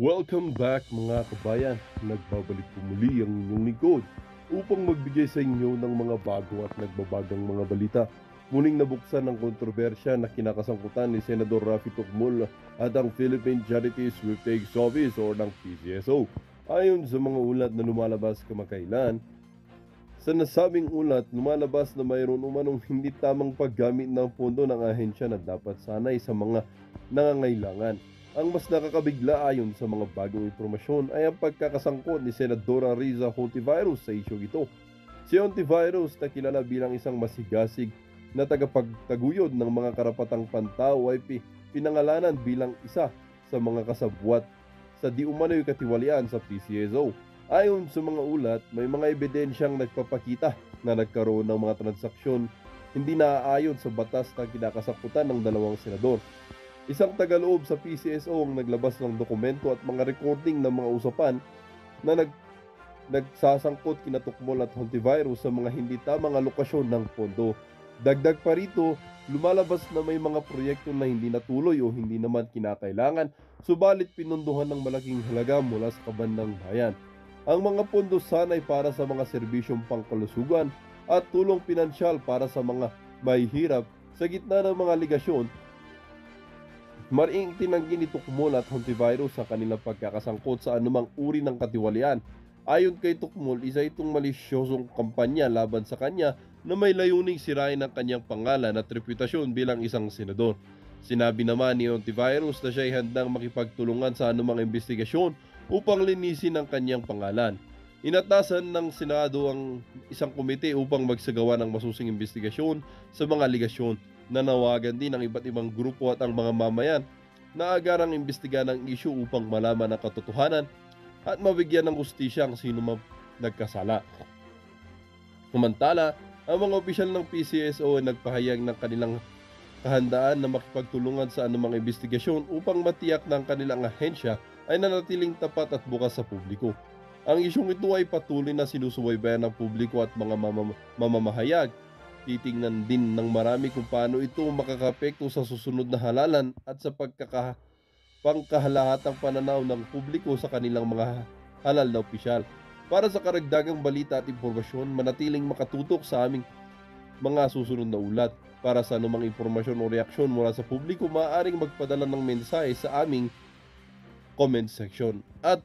Welcome back mga kabayan. Nagbabalik po muli ang inyong lingkod upang magbigay sa inyo ng mga bago at nagbabagang mga balita. Muling nabuksan ng kontrobersya na kinakasangkutan ni Senador Raffy Tocmol at ang Philippine Charity Sweepstakes Office o ng PCSO. Ayon sa mga ulat na lumalabas kamakailan, sa nasabing ulat, lumalabas na mayroon umanong hindi tamang paggamit ng pondo ng ahensya na dapat sanay sa mga nangangailangan. Ang mas nakakabigla ayon sa mga bagong impormasyon ay ang pagkakasangkot ni Senadora Riza Hontiveros sa isyong ito. Si Hontiveros na kilala bilang isang masigasig na tagapagtaguyod ng mga karapatang pantao ay pinangalanan bilang isa sa mga kasabwat sa di umano'y katiwalian sa PCSO. Ayon sa mga ulat, may mga ebidensyang nagpapakita na nagkaroon ng mga transaksyon hindi naaayon sa batas na kinakasakutan ng dalawang senador. Isang tagaloob sa PCSO ang naglabas ng dokumento at mga recording ng mga usapan na nagsasangkot kina Tocmol at Hontiveros sa mga hindi tamang alokasyon ng pondo. Dagdag pa rito, lumalabas na may mga proyekto na hindi natuloy o hindi naman kinakailangan, subalit pinunduhan ng malaking halaga mula sa kabandang bayan. Ang mga pondo sanay para sa mga serbisyong pangkalusugan at tulong pinansyal para sa mga mahihirap sa gitna ng mga ligasyon. Mariing tinanggi ni Tocmol at Hontiveros sa kanilang pagkakasangkot sa anumang uri ng katiwalian. Ayon kay Tocmol, isa itong malisyosong kampanya laban sa kanya na may layuning sirain ang kanyang pangalan at reputasyon bilang isang senador. Sinabi naman ni Hontiveros na siya ay handang makipagtulungan sa anumang investigasyon upang linisin ang kanyang pangalan. Inatasan ng Senado ang isang komite upang magsagawa ng masusing investigasyon sa mga aligasyon. Nanawagan din ng iba't ibang grupo at ang mga mamayan na agarang imbestigahan ang isyu upang malaman ang katotohanan at mabigyan ng hustisya ang sino mang nagkasala. Samantala, ang mga opisyal ng PCSO ay nagpahayag ng kanilang kahandaan na makipagtulungan sa anumang investigasyon upang matiyak na ang kanilang ahensya ay nanatiling tapat at bukas sa publiko. Ang isyong ito ay patuloy na sinusubaybayan ng publiko at mga mamamahayag. Titingnan din ng marami kung paano ito makakapekto sa susunod na halalan at sa pangkahalahatang pananaw ng publiko sa kanilang mga halal na opisyal. Para sa karagdagang balita at impormasyon, manatiling makatutok sa aming mga susunod na ulat. Para sa anumang impormasyon o reaksyon mula sa publiko, maaaring magpadala ng mensahe sa aming comment section. At